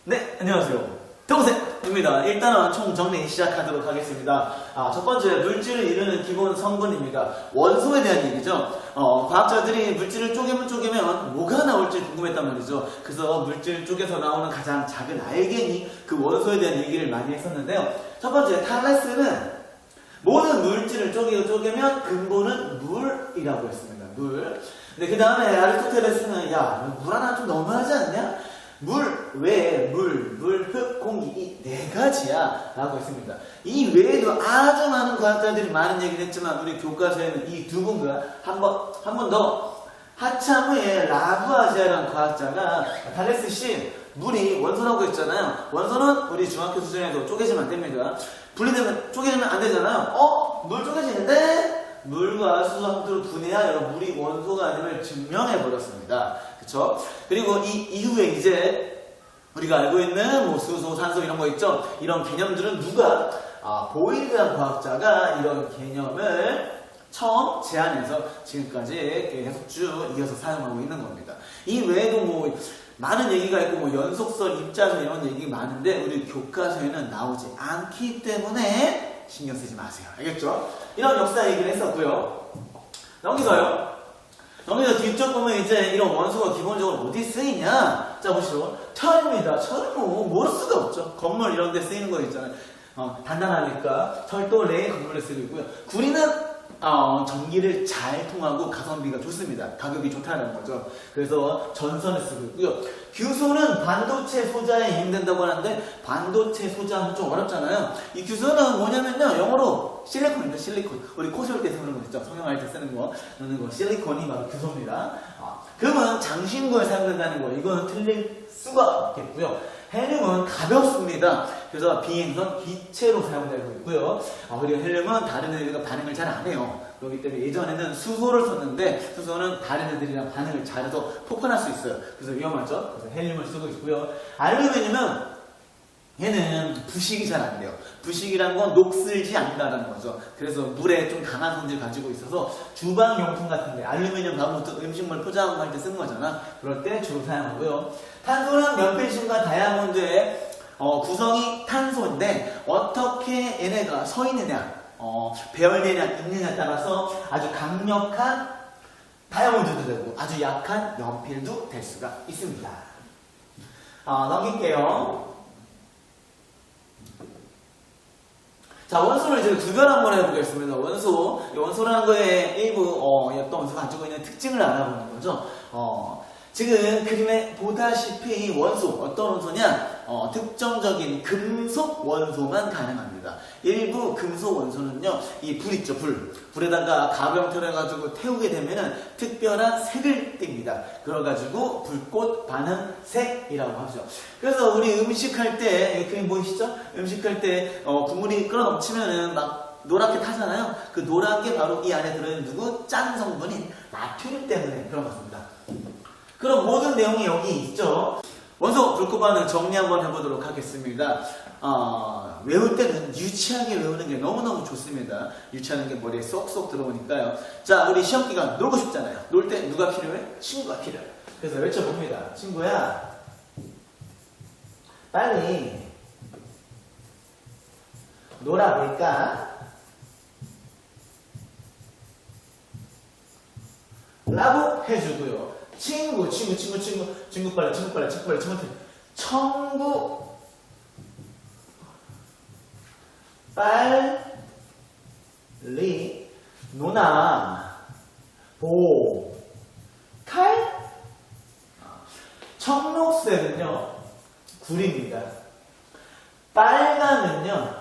네, 안녕하세요. 동생입니다. 일단은 총정리 시작하도록 하겠습니다. 첫 번째, 물질을 이루는 기본 성분입니다. 원소에 대한 얘기죠. 과학자들이 물질을 쪼개면 뭐가 나올지 궁금했단 말이죠. 그래서 물질 쪽에서 나오는 가장 작은 알갱이, 그 원소에 대한 얘기를 많이 했었는데요. 첫 번째, 탈레스는 모든 물질을 쪼개면 근본은 물이라고 했습니다. 물. 근데 그 다음에 아리스토텔레스는 야, 물 하나 좀 너무하지 않냐? 물, 외, 물, 흙, 공기 이 네 가지야 라고 했습니다. 이 외에도 아주 많은 과학자들이 많은 얘기를 했지만 우리 교과서에는 이 두 분과 한 번 더 하참 후에 라부아제라는 과학자가 탈레스 씨 물이 원소라고 했잖아요. 원소는 우리 중학교 수준에도 쪼개지면 안 됩니다. 분리되면 쪼개지면 안 되잖아요. 물 쪼개지는데 물과 수소 함수로 분해하여 물이 원소가 아님을 증명해 버렸습니다. 그쵸? 그리고 이 이후에 이제 우리가 알고 있는 뭐 수소, 산소 이런 거 있죠? 이런 개념들은 누가? 보일이라는 과학자가 이런 개념을 처음 제안해서 지금까지 계속 쭉 이어서 사용하고 있는 겁니다. 이 외에도 뭐 많은 얘기가 있고 뭐 연속선, 입자선 이런 얘기 많은데 우리 교과서에는 나오지 않기 때문에 신경 쓰지 마세요. 알겠죠? 이런 역사 얘기를 했었고요. 넘기서요. 여기서 뒤쪽 보면 이제 이런 원소가 기본적으로 어디 쓰이냐? 자, 보시죠. 철입니다. 철은 뭐, 모를 수가 없죠. 건물 이런 데 쓰이는 거 있잖아요. 단단하니까. 철도, 레인 건물에 쓰고 있고요. 구리는, 전기를 잘 통하고 가성비가 좋습니다. 가격이 좋다는 거죠. 그래서 전선을 쓰고 있고요. 규소는 반도체 소자에 이용된다고 하는데, 반도체 소자는 좀 어렵잖아요. 이 규소는 뭐냐면요. 영어로 실리콘입니다. 실리콘. 우리 코 세울 때 쓰는 거 있죠. 성형할 때 쓰는 거. 실리콘이 바로 규소입니다. 금은 장신구에 사용된다는 거. 이거는 틀릴 수가 없겠고요. 헬륨은 가볍습니다. 그래서 비행선 기체로 사용되고 있고요. 그리고 헬륨은 다른 애들과 반응을 잘 안 해요. 그렇기 때문에 예전에는 수소를 썼는데 수소는 다른 애들이랑 반응을 잘해서 폭발할 수 있어요. 그래서 위험하죠. 그래서 헬륨을 쓰고 있고요. 알루미늄은 얘는 부식이 잘 안 돼요. 부식이란 건 녹슬지 않는다는 거죠. 그래서 물에 좀 강한 성질을 가지고 있어서 주방용품 같은데 알루미늄 가부터 음식물 포장할 때 쓰는 거잖아. 그럴 때 주로 사용하고요. 탄소는 연필심과 다이아몬드의 구성이 탄소인데 어떻게 얘네가 서 있느냐, 배열되냐, 있느냐에 따라서 아주 강력한 다이아몬드도 되고 아주 약한 연필도 될 수가 있습니다. 넘길게요. 자, 원소를 이제 구별 한번 해보겠습니다. 원소라는 거에 일부 어떤 원소가 가지고 있는 특징을 알아보는 거죠. 지금 그림에 보다시피 원소, 어떤 원소냐? 특정적인 금속 원소만 가능합니다. 일부 금속 원소는요, 이 불 있죠, 불. 불에다가 가루형태로 해가지고 태우게 되면은 특별한 색을 띱니다. 그래가지고 불꽃 반응색이라고 하죠. 그래서 우리 음식할 때, 그림 보이시죠? 음식할 때, 국물이 끓어 넘치면은 막 노랗게 타잖아요. 그 노란 게 바로 이 안에 들어있는 누구? 짠 성분인 나트륨 때문에 그런 것입니다. 그럼 모든 내용이 여기 있죠. 원소 불꽃 반응 정리 한번 해보도록 하겠습니다. 외울 때는 유치하게 외우는 게 너무너무 좋습니다. 유치하는 게 머리에 쏙쏙 들어오니까요. 자, 우리 시험기간 놀고 싶잖아요. 놀 때 누가 필요해? 친구가 필요해. 그래서 외쳐봅니다. 친구야, 빨리 놀아볼까? 라고 해주고요. 친구 빨리 청구 빨리 누나 보칼. 청록색은요 구리입니다. 빨강은요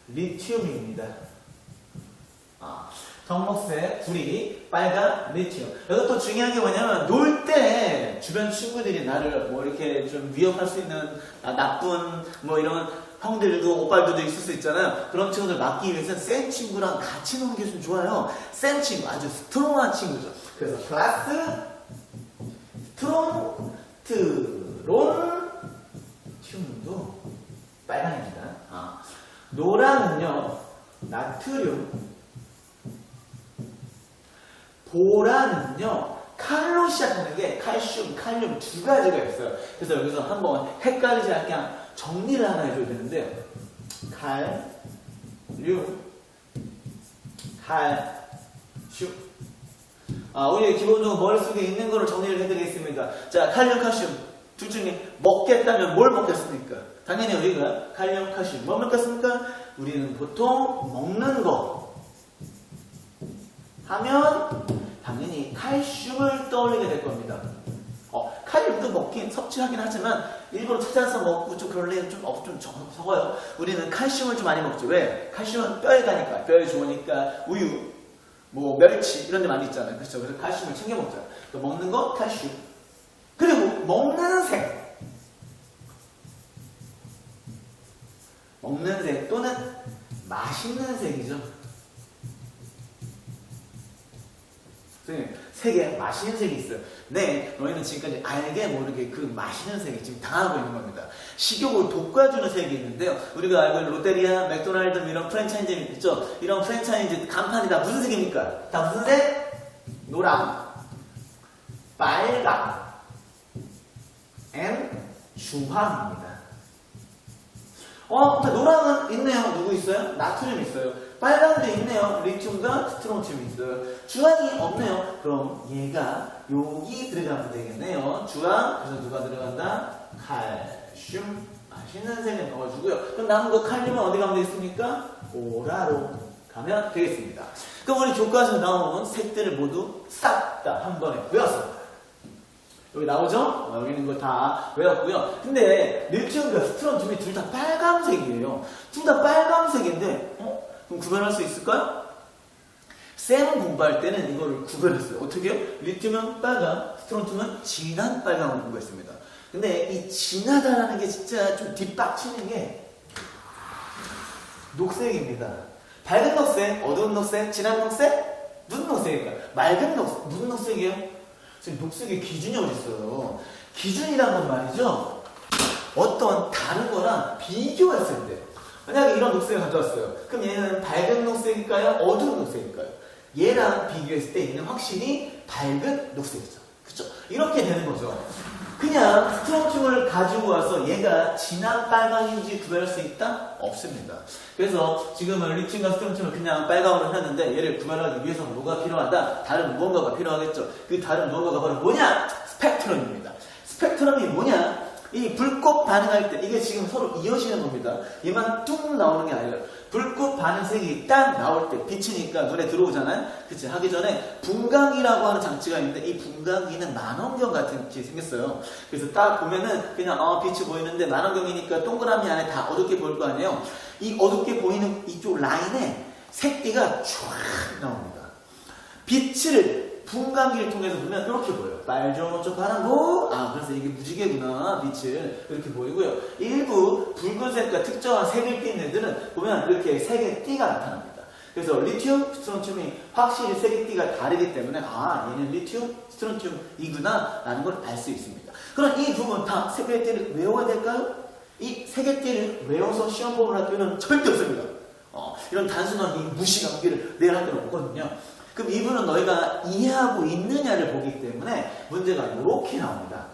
리튬입니다. 청록색, 구리, 빨간, 리튬. 여기서 또 중요한 게 뭐냐면, 놀 때 주변 친구들이 나를 뭐 이렇게 좀 위협할 수 있는 나쁜 뭐 이런 형들도 오빠들도 있을 수 있잖아요. 그런 친구들 막기 위해서 센 친구랑 같이 노는 게 좀 좋아요. 센 친구, 아주 스트롱한 친구죠. 그래서 플러스, 트론티움도 빨간입니다. 노랑은요, 나트륨. 보라는요, 칼로 시작하는 게 칼슘, 칼륨 두 가지가 있어요. 그래서 여기서 한번 헷갈리지 않게 정리를 하나 해줘야 되는데, 칼륨, 칼슘. 우리 기본적으로 머릿속에 있는 거를 정리를 해드리겠습니다. 자, 칼륨, 칼슘. 둘 중에 먹겠다면 뭘 먹겠습니까? 당연히 우리가 칼륨, 칼슘. 뭐 먹겠습니까? 우리는 보통 먹는 거 하면 당연히 칼슘을 떠올리게 될 겁니다. 칼륨도 먹긴 섭취하긴 하지만 일부러 찾아서 먹고 좀 그럴래요. 좀 적어요. 우리는 칼슘을 좀 많이 먹죠. 왜? 칼슘은 뼈에 가니까, 뼈에 좋으니까 우유, 뭐 멸치 이런 데 많이 있잖아요. 그렇죠? 그래서 칼슘을 챙겨 먹잖아요. 먹는 거 칼슘. 그리고 먹는 색. 먹는 색 또는 맛있는 색이죠. 선생님, 색에 맛있는 색이 있어요. 네, 너희는 지금까지 알게 모르게 그 맛있는 색이 지금 당하고 있는 겁니다. 식욕을 돋궈주는 색이 있는데요. 우리가 알고 있는 롯데리아, 맥도날드 이런 프랜차이즈 있죠? 이런 프랜차이즈 간판이 다 무슨 색입니까? 다 무슨 색? 노랑, 빨강, 주황입니다. 근데 노랑은 있네요. 누구 있어요? 나트륨 있어요. 빨강도 있네요. 리튬과 스트론튬이 있어요. 주황이 없네요. 그럼 얘가 여기 들어가면 되겠네요. 주황, 그래서 누가 들어간다? 칼슘. 맛있는 색을 넣어주고요. 그럼 남은 거 칼륨은 어디 가면 되겠습니까? 오라로 가면 되겠습니다. 그럼 우리 교과서에 나온 색들을 모두 싹 다 한 번에 외웠습니다. 여기 나오죠? 여기 있는 거 다 외웠고요. 근데 리튬과 스트론튬이 둘 다 빨강색이에요. 둘 다 빨강색인데 그럼 구별할 수 있을까요? 쌤 공부할 때는 이거를 구별했어요. 어떻게 해요? 리튬은 빨강, 스트론튬은 진한 빨강을 공부했습니다. 근데 이 진하다라는 게 진짜 좀 뒷박치는 게 녹색입니다. 밝은 녹색, 어두운 녹색, 진한 녹색, 무슨 녹색일까요? 맑은 녹색, 무슨 녹색이에요? 지금 녹색의 기준이 어디 있어요? 기준이란 건 말이죠. 어떤 다른 거랑 비교했을 때. 만약에 이런 녹색을 가져왔어요. 그럼 얘는 밝은 녹색일까요? 어두운 녹색일까요? 얘랑 비교했을 때 얘는 확실히 밝은 녹색이죠. 그쵸? 이렇게 되는 거죠. 그냥 스트론튬을 가지고 와서 얘가 진한 빨강인지 구별할 수 있다? 없습니다. 그래서 지금은 리튬과 스트론튬을 그냥 빨강으로 했는데 얘를 구별하기 위해서 뭐가 필요하다? 다른 무언가가 필요하겠죠. 그 다른 무언가가 바로 뭐냐? 스펙트럼입니다. 스펙트럼이 뭐냐? 이 불꽃 반응할 때 이게 지금 서로 이어지는 겁니다. 얘만 뚝 나오는 게 아니라 불꽃 반응색이 딱 나올 때 비치니까 눈에 들어오잖아요. 그치? 하기 전에 분광기라고 하는 장치가 있는데 이 분광기는 만원경 같은 게 생겼어요. 그래서 딱 보면은 그냥 빛이 보이는데 만원경이니까 동그라미 안에 다 어둡게 보일 거 아니에요. 이 어둡게 보이는 이쪽 라인에 색띠가 쫙 나옵니다. 빛을 분광기를 통해서 보면 이렇게 보여요. 빨주노초 파란고 그래서 이게 무지개구나. 빛을 이렇게 보이고요. 일부 붉은색과 특정한 색을 띠는 애들은 보면 이렇게 색의 띠가 나타납니다. 그래서 리튬, 스트론튬이 확실히 색의 띠가 다르기 때문에 얘는 리튬, 스트론튬이구나 라는 걸 알 수 있습니다. 그럼 이 부분 다 색의 띠를 외워야 될까요? 이 색의 띠를 외워서 시험법을 할 때는 절대 없습니다. 이런 단순한 이 무시 암기를 내일 할 때는 없거든요. 그럼 이분은 너희가 이해하고 있느냐를 보기 때문에 문제가 이렇게 나옵니다.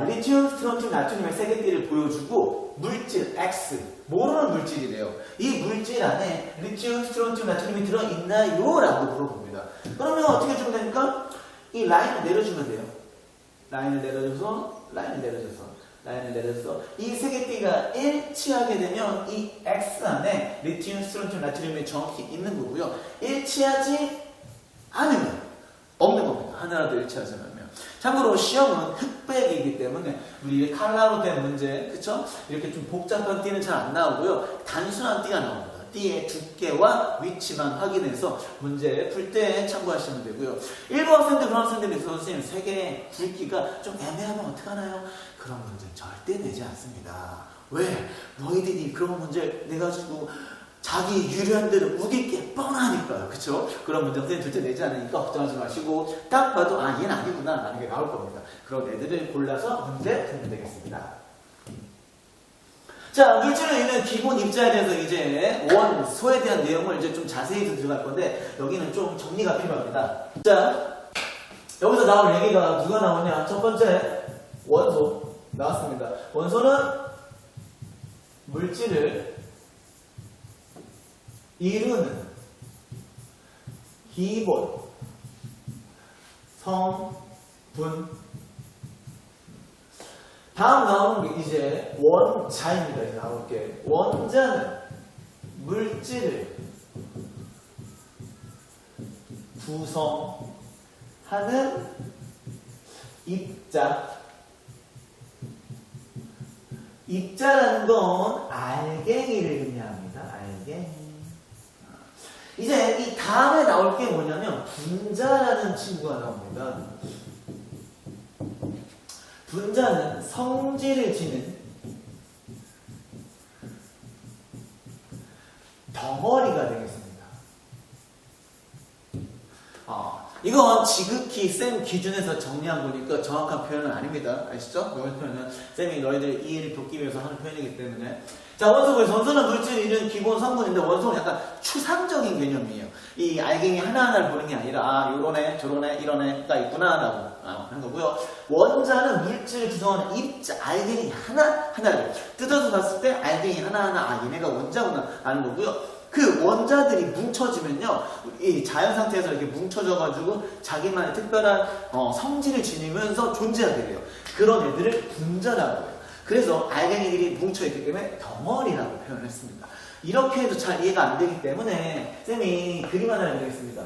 리튬, 스트론튬, 나트륨의 색의띠를 보여주고 물질 X, 모르는 물질이래요. 이 물질 안에 리튬, 스트론튬, 나트륨이 들어있나요? 라고 물어봅니다. 그러면 어떻게 해주면 됩니까? 이 라인을 내려주면 돼요. 라인을 내려줘서 이 색의띠가 일치하게 되면 이 X 안에 리튬, 스트론튬, 나트륨이 정확히 있는 거고요. 일치하지 않으면 없는 겁니다. 하나라도 일치하지 않으면. 참고로 시험은 흑백이기 때문에 우리 칼라로 된 문제, 그쵸? 이렇게 좀 복잡한 띠는 잘 안 나오고요. 단순한 띠가 나옵니다. 띠의 두께와 위치만 확인해서 문제 풀 때 참고하시면 되고요. 일부 학생들, 그런 학생들이 있어서 선생님 색의 굵기가 좀 애매하면 어떡하나요? 그런 문제는 절대 내지 않습니다. 왜? 너희들이 그런 문제 내가지고 자기 유리한 대로 우길 게 뻔하니까요. 그쵸? 그런 문제 선생님 절대 내지 않으니까 걱정하지 마시고 딱 봐도 얘는 아니구나 라는 게 나올 겁니다. 그런 애들을 골라서 문제 풀면 되겠습니다. 자, 물질을 있는 기본 입자에 대해서 이제 원소에 대한 내용을 이제 좀 자세히 들어갈 건데 여기는 좀 정리가 필요합니다. 자, 여기서 나올 얘기가 누가 나오냐? 첫 번째, 원소 나왔습니다. 원소는 물질을 이루는 기본 성분. 다음 나오는 게 이제 원자입니다. 이제 나올게. 원자는 물질을 구성하는 입자. 입자라는 건 알갱이를 의미합니다. 알갱이. 이제 이 다음에 나올 게 뭐냐면 분자라는 친구가 나옵니다. 분자는 성질을 지닌 덩어리가 되겠습니다. 이건 지극히 쌤 기준에서 정리한 거니까 정확한 표현은 아닙니다. 아시죠? 이런 표현은 쌤이 너희들 이해를 돕기 위해서 하는 표현이기 때문에. 자, 원소고요. 원소는 물질을 이루는 기본 성분인데 원소는 약간 추상적인 개념이에요. 이 알갱이 하나하나를 보는 게 아니라 요런 애, 저런 애, 이런 애가 있구나 라고 하는 거고요. 원자는 물질을 구성하는 입자, 알갱이 하나하나를 뜯어서 봤을 때 알갱이 하나하나 얘네가 원자구나 라는 거고요. 그 원자들이 뭉쳐지면요, 이 자연 상태에서 이렇게 뭉쳐져가지고 자기만의 특별한 성질을 지니면서 존재하게 돼요. 그런 애들을 분자라고 해요. 그래서 알갱이들이 뭉쳐있기 때문에 덩어리라고 표현했습니다. 이렇게 해도 잘 이해가 안 되기 때문에 쌤이 그림 하나 그리겠습니다.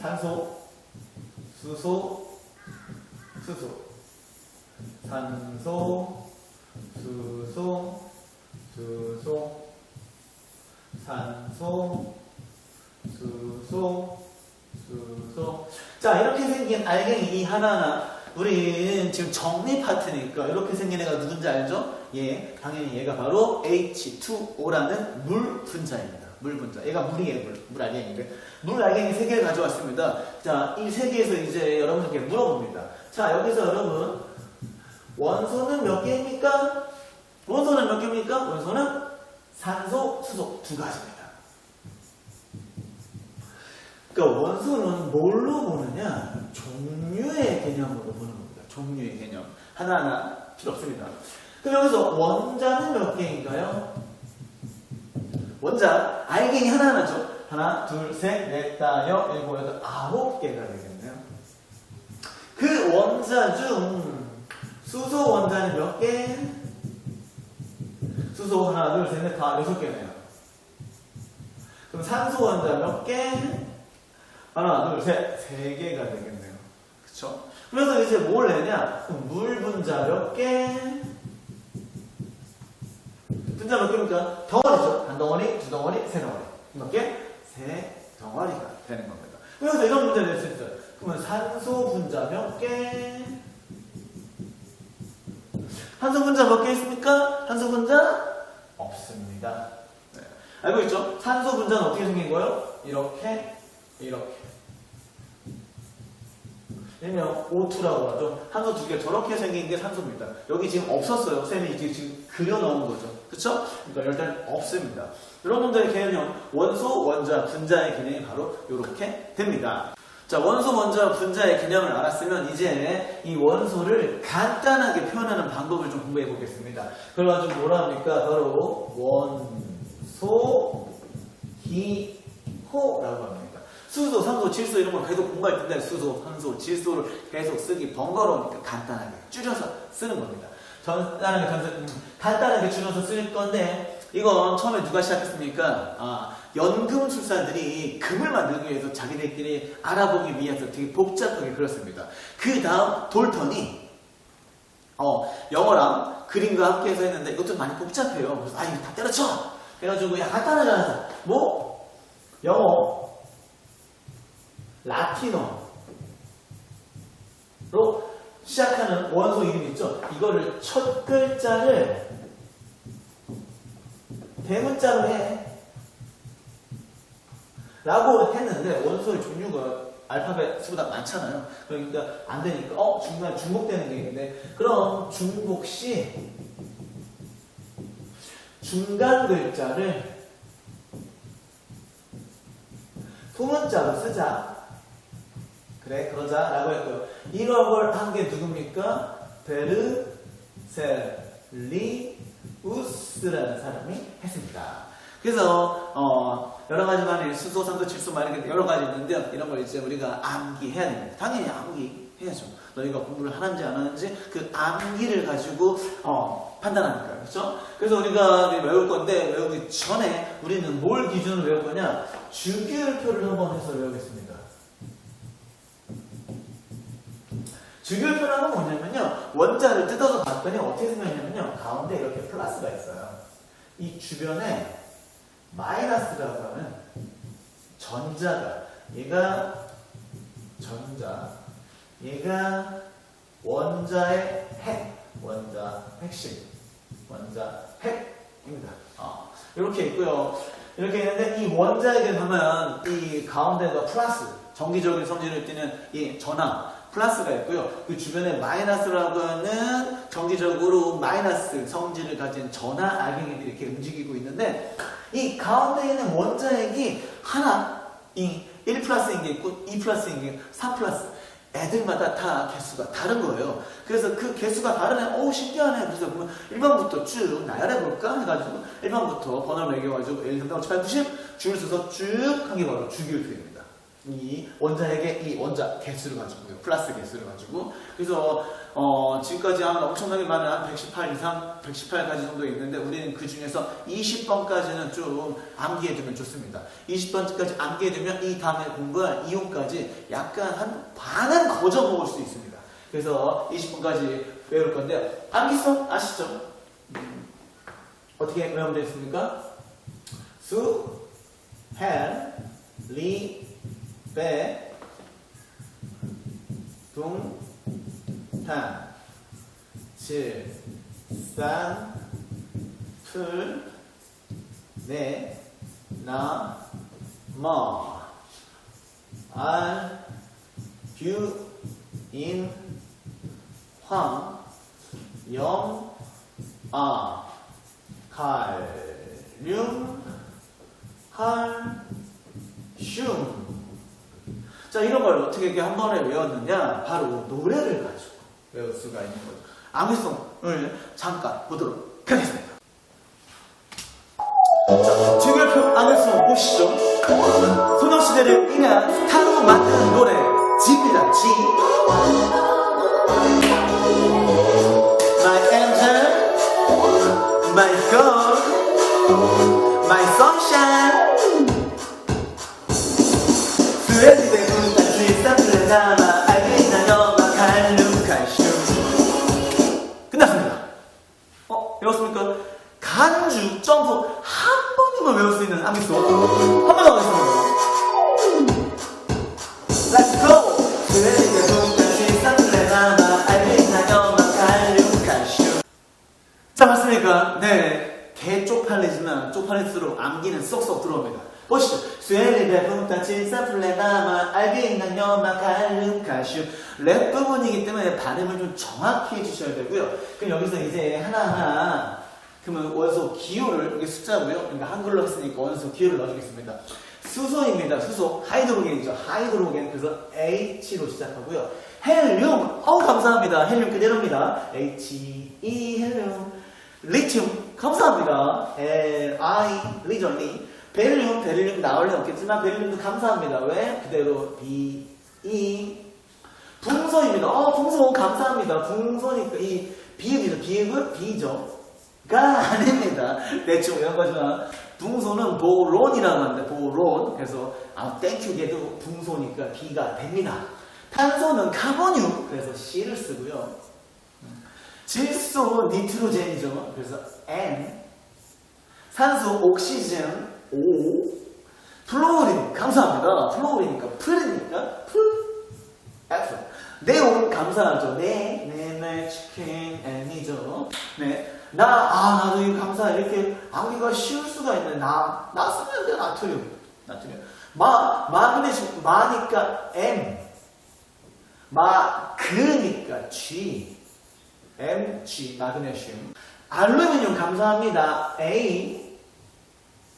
산소, 수소, 수소, 산소, 수소, 수소, 산소, 수소, 수소. 자, 이렇게 생긴 알갱이 하나하나. 우리 지금 정리 파트니까 이렇게 생긴 애가 누군지 알죠? 예, 당연히 얘가 바로 H2O라는 물 분자입니다. 물 분자. 얘가 물이에요, 물 알갱이를. 물 알갱이 3개를 가져왔습니다. 자, 이 3개에서 이제 여러분께 물어봅니다. 자, 여기서 여러분, 원소는 몇 개입니까? 원소는 몇 개입니까? 원소는 산소, 수소 2가지입니다. 그러니까 원소는 뭘로 보느냐? 종류의 개념으로 보는 겁니다. 종류의 개념. 하나하나 필요 없습니다. 그럼 여기서 원자는 몇 개인가요? 원자, 알갱이 하나하나죠. 하나, 둘, 셋, 넷, 다, 여, 일곱, 여덟, 9개가 되겠네요. 그 원자 중 수소 원자는 몇 개? 수소 하나, 둘, 셋, 넷, 다 6개네요. 그럼 산소 원자 몇 개? 하나, 둘, 셋, 3개가 되겠네요. 그쵸? 그래서 이제 뭘 내냐? 물 분자 몇 개? 분자 몇 개입니까? 덩어리죠. 한 덩어리, 두 덩어리, 세 덩어리. 몇 개? 3덩어리가 되는 겁니다. 그래서 이런 문제를 낼 수 있어요. 그러면 산소 분자 몇 개? 산소 분자 몇 개 있습니까? 산소 분자 없습니다. 네. 알고 있죠? 산소 분자는 어떻게 생긴 거예요? 이렇게, 이렇게. 일명 O2라고 하죠. 산소 2개 저렇게 생긴 게 산소입니다. 여기 지금 없었어요. 쌤이 지금 그려놓은 거죠. 그쵸? 그러니까 일단 없습니다. 여러분들의 개념, 원소, 원자, 분자의 개념이 바로 이렇게 됩니다. 자, 원소, 원자, 분자의 개념을 알았으면 이제 이 원소를 간단하게 표현하는 방법을 좀 공부해 보겠습니다. 그래가지고 뭐라 합니까? 바로 원소, 기호라고 합니다. 수소, 산소, 질소 이런 걸 계속 공부할 텐데 수소, 산소, 질소를 계속 쓰기 번거로우니까 간단하게 줄여서 쓰는 겁니다. 간단하게 줄여서 쓸 건데 이건 처음에 누가 시작했습니까? 연금술사들이 금을 만들기 위해서 자기들끼리 알아보기 위해서 되게 복잡하게 그렸습니다. 그 다음 돌턴이 영어랑 그림과 함께 해서 했는데 이것도 많이 복잡해요. 그래서 이거 다 때려쳐! 그래가지고 야 간단하게 하자. 뭐? 영어 라틴어로 시작하는 원소 이름 있죠? 이거를 첫 글자를 대문자로 해. 라고 했는데 원소의 종류가 알파벳 수보다 많잖아요. 그러니까 안 되니까 중간에 중복되는 게 있는데 그럼 중복시 중간 글자를 소문자로 쓰자. 그래, 그러자라고 했고요. 이런 걸 한 게 누굽니까? 베르셀리우스라는 사람이 했습니다. 그래서 여러 가지 만에 수소, 산소, 질소 막 이렇게 여러 가지 있는데요. 이런 걸 이제 우리가 암기해야 됩니다. 당연히 암기해야죠. 너희가 공부를 하는지 안 하는지 그 암기를 가지고 판단하니까, 그렇죠? 그래서 우리가 외울 건데 외우기 전에 우리는 뭘 기준으로 외울 거냐? 주기율표를 한번 해서 외우겠습니다. 주기율표라는 건 뭐냐면요, 원자를 뜯어서 봤더니 어떻게 생겼냐면요, 가운데 이렇게 플러스가 있어요. 이 주변에 마이너스라고 하면 전자가, 얘가 전자, 얘가 원자의 핵, 원자 핵심, 원자 핵입니다. 이렇게 있고요. 이렇게 있는데 이 원자에게 가면 이 가운데가 플러스, 정기적인 성질을 띠는 이 전하, 플러스가 있고요. 그 주변에 마이너스라고 하는 정기적으로 마이너스 성질을 가진 전하 알갱이들이 이렇게 움직이고 있는데, 이 가운데 있는 원자핵이 하나, 이 1 플러스인 게 있고 2 플러스인 게 3 플러스. 애들마다 다 개수가 다른 거예요. 그래서 그 개수가 다르네. 신기하네. 그래서 보면 1번부터 쭉 나열해볼까? 해가지고 1번부터 번호를 매겨가지고 1, 2, 3, 4, 5, 6, 8, 90 줄을 서서 쭉 한 게 바로 주기율표입니다. 이 원자핵의 이 원자 개수를 가지고요. 플러스 개수를 가지고. 그래서 지금까지 한 엄청나게 많은 한 118 이상, 118가지 정도 있는데 우리는 그 중에서 20번까지는 좀 암기해두면 좋습니다. 20번까지 암기해두면 이 다음에 공부할 이용까지 약간 한 반은 거저 먹을 수 있습니다. 그래서 20번까지 외울 건데, 암기성 아시죠? 어떻게 외우면 되겠습니까? 수, 헬, 리, 배, 둥, 탄, 질, 산, 풀, 네, 나, 머, 알, 뷰, 인, 황, 염, 칼륨, 칼슘. 자, 이런 걸 어떻게 이렇게 한 번에 외웠느냐? 바로 노래를 가지고 외울 수가 있는 거죠. 암기성을 잠깐 보도록 하겠습니다. 자, 주기율표 암기성 보시죠. 소녀시대를 인한 스타로 만든 노래 G입니다. G. My angel, my girl, my sunshine. 끝났습니다. 외웠습니까? 간주, 점프 한 번이면 외울 수 있는 암기성 한 번 더 하겠습니다. Let's go! 자, 맞습니까? 네, 개 쪽팔리지만 쪽팔릴수록 암기는 쏙쏙 들어옵니다. 보시죠. 랩 부분이기 때문에 발음을 좀 정확히 해주셔야 되고요. 그럼 여기서 이제 하나하나 그러면 원소 기호를, 이게 숫자고요. 그러니까 한글로 했으니까 원소 기호를 넣어주겠습니다. 수소입니다. 수소. 하이드로겐이죠. 하이드로겐. 그래서 H로 시작하고요. 헬륨. 감사합니다. 헬륨 그대로입니다. He, 헬륨. 리튬. 감사합니다. Li, 리전리. 베릴륨 나올 리 없겠지만 베릴륨도 감사합니다. 왜? 그대로 B, E. 붕소입니다. 붕소 감사합니다. 붕소니까 이 비읍이죠. 비읍은 B죠. 가 아닙니다. 대충 이런 거지만 붕소는 보론이라고 하는데 보론. 그래서 땡큐게도 붕소니까 B가 됩니다. 탄소는 카본유. 그래서 C를 쓰고요. 질소 니트로젠이죠. 그래서 N. 산소 옥시젠 O. 플로린 감사합니다. 플로리니까 풀이니까 풀. F. 네온 감사하죠. 네 치킨 N이죠. 네. 나도 이거 감사. 이렇게 암기가 쉬울 수가 있네. 나 쓰면 돼. 나트륨. 마그네슘. 마니까 M. 그니까 G. MG 마그네슘. 알루미늄 감사합니다. A.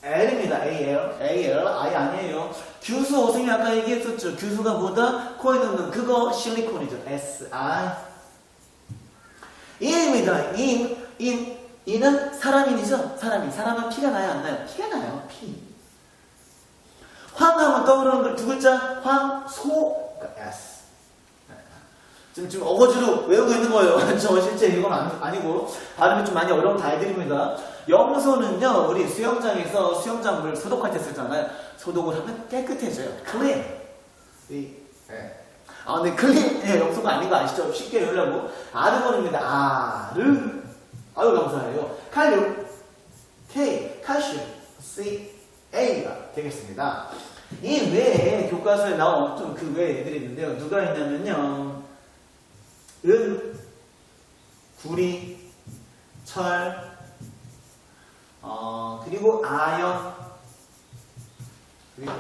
L입니다. AL. I 아니에요. 규수, 선생님이 아까 얘기했었죠. 규수가 뭐다? 코에 넣는 그거 실리콘이죠. SI. 인입니다. 인은 사람인이죠. 사람은 피가 나요, 안 나요? 피가 나요. 피. 황하면 떠오르는 걸 두 글자. 황소. 그러니까 S. 지금 어거지로 외우고 있는 거예요. 저 실제 이건 아니고 발음이 좀 많이 어려운 달들입니다. 염소는요, 우리 수영장에서 수영장물 소독할 때 쓰잖아요. 소독을 하면 깨끗해져요. 클린. 근데 클린, 염소가 아닌 거 아시죠? 쉽게 외우려고. 아르곤입니다. 아유, 감사해요. 칼륨, K, 칼슘, C, A가 되겠습니다. 이 외에 교과서에 나온 좀 그 외에 애들이 있는데요. 누가 있냐면요. 은, 구리, 철, 그리고 아연, 그리고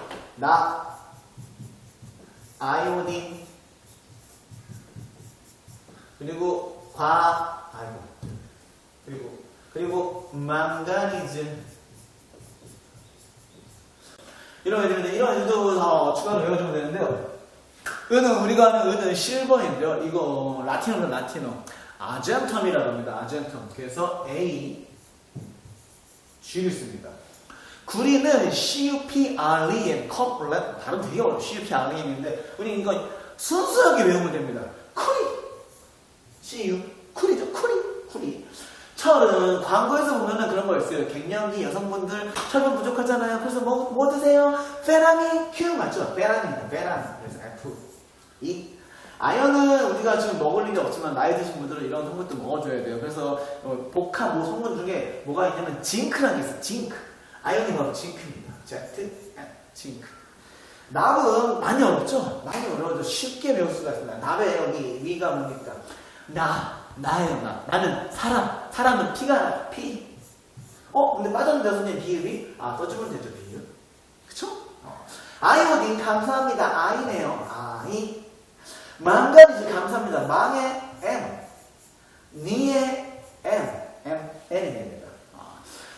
아이오딘, 그리고 그리고 망가니즈. 이런 애들도 다 추가로 외워주면 되는데요. 은은 우리가 아는 은은 실버인데요. 이거 라틴어로 아젠텀이라고 합니다. 아젠텀. 그래서 A, G를 씁니다. 구리는 CUPREM, 컵, 발음 되게 어려워. CUPREM인데 우리 이거 순수하게 외우면 됩니다. 쿨이죠. 쿨이. 철은 광고에서 보면은 그런 거 있어요. 갱년기 여성분들 철분 부족하잖아요. 그래서 뭐 드세요? 페라미 Q 맞죠? 페라미입니다. 그래서 F. 아연은 우리가 지금 먹을 일이 없지만 나이 드신 분들은 이런 성분도 먹어줘야 돼요. 그래서 복합 성분 중에 뭐가 있냐면 징크라는 게 있어요. 징크. 아연이 바로 징크입니다. 징크. 납은 많이 어렵죠? 많이 어려워도 쉽게 배울 수가 있습니다. 납의 여기 위가 뭡니까? 나예요. 나는 사람은 피가 나. 피. 근데 빠졌는데 선생님 비읍이? 떠주면 되죠. 비읍. 그쵸? 아이오딘 감사합니다. 아이네요. 아이. 망가니즈 감사합니다. 망의 M. 니의 N이 됩니다.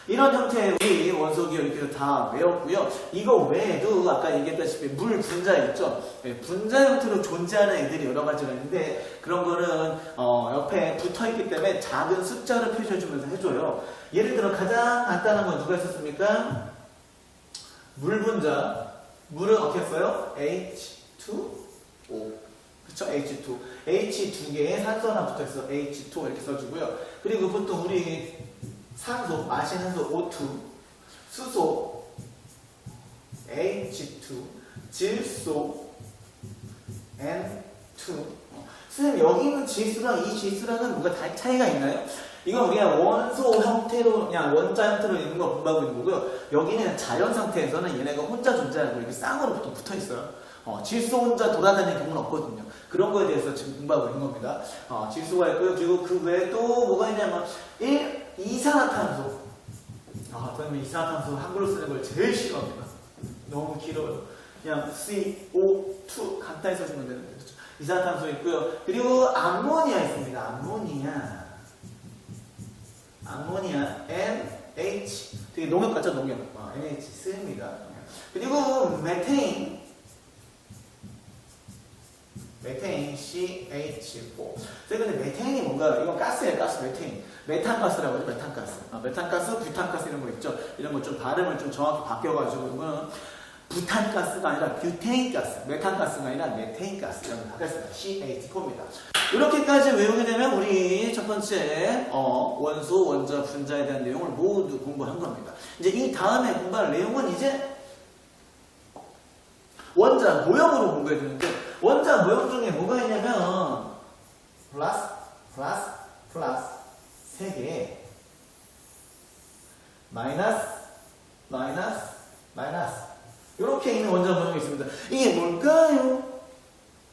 이런 형태의 우리 원소 기호 이렇게 다 외웠고요. 이거 외에도 아까 얘기했다시피 물 분자 있죠. 분자 형태로 존재하는 애들이 여러 가지가 있는데 그런 거는 옆에 붙어 있기 때문에 작은 숫자를 표시해주면서 해줘요. 예를 들어 가장 간단한 건 누가 있었습니까? 물 분자. 물은 어떻게 써요? H2O. 그쵸? H2. H 두 개에 산소 하나 붙어 있어. H2 이렇게 써주고요. 그리고 보통 우리 산소, 마시는 소 O2, 수소 H2, 질소 N2. 선생님 여기 있는 질소랑 이 질소랑은 뭔가 차이가 있나요? 이건 우리가 원소 형태로 그냥 원자 형태로 있는 걸 공부하고 있는 거고요. 여기는 자연 상태에서는 얘네가 혼자 존재하고 이렇게 쌍으로 보통 붙어 있어요. 질소 혼자 돌아다니는 경우는 없거든요. 그런 거에 대해서 지금 공부하고 있는 겁니다. 질소가 있고요. 그리고 그 외에 또 뭐가 있냐면 이산화탄소. 저는 이산화탄소 한글로 쓰는 걸 제일 싫어합니다. 너무 길어요. 그냥 CO2 간단히 써주면 되는데. 그렇죠? 이산화탄소 있고요. 그리고 암모니아 있습니다. 암모니아 NH. 되게 농협 같죠? 농협. NH 씁니다. 그리고 메테인 CH4. 근데 메테인이 뭔가, 이건 가스예요, 메테인. 메탄가스라고 하죠, 메탄가스. 메탄가스, 뷰탄가스 이런 거 있죠. 이런 거 좀 발음을 좀 정확히 바뀌어가지고, 이거는 부탄가스가 아니라 뷰테인가스, 메탄가스가 아니라 메테인가스. 이런 거 바뀌었습니다. CH4입니다. 이렇게까지 외우게 되면 우리 첫 번째, 원소, 원자, 분자에 대한 내용을 모두 공부한 겁니다. 이제 이 다음에 공부할 내용은 이제 원자 모형으로 공부해야 되는데, 원자 모형 중에 뭐가 있냐면 플러스 3개 마이너스 이렇게 있는 원자 모형이 있습니다. 이게 뭘까요?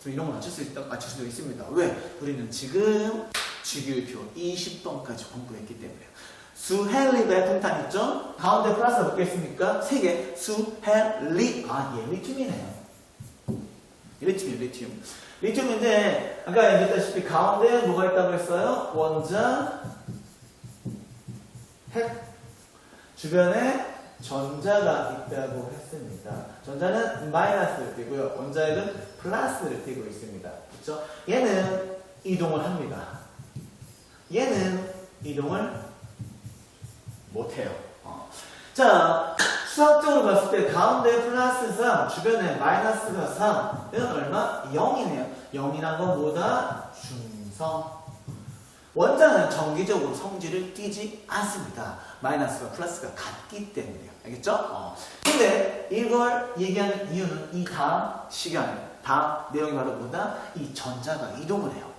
이런 거 맞출 수도 있습니다. 왜? 우리는 지금 주기율표 20번까지 공부했기 때문에요. 수헬리베 풍탄 있죠? 가운데 플러스가 몇 개 있습니까? 3개. 수헬리. 리튬이네요. 리튬인데 아까 얘기했다시피 가운데 뭐가 있다고 했어요? 원자 핵 주변에 전자가 있다고 했습니다. 전자는 마이너스를 띄고요. 원자핵은 플러스를 띄고 있습니다. 그렇죠? 얘는 이동을 합니다. 얘는 이동을 못해요. 자, 수학적으로 봤을 때 가운데 플러스 3, 주변에 마이너스가 3은 얼마? 0이네요. 0이란 건 뭐다? 중성. 원자는 정기적으로 성질을 띠지 않습니다. 마이너스와 플러스가 같기 때문에요. 알겠죠? 근데 이걸 얘기하는 이유는 이 다음 시간에, 다음 내용이 바로 뭐다? 이 전자가 이동을 해요.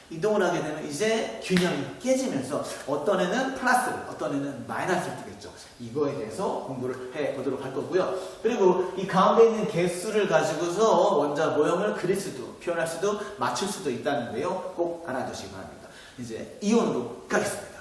이동을 하게 되면 이제 균형이 깨지면서 어떤 애는 플러스를, 어떤 애는 마이너스를 띄겠죠. 이거에 대해서 공부를 해보도록 할 거고요. 그리고 이 가운데 있는 개수를 가지고서 원자 모형을 그릴 수도, 표현할 수도, 맞출 수도 있다는데요. 꼭 알아두시기 바랍니다. 이제 이온으로 가겠습니다.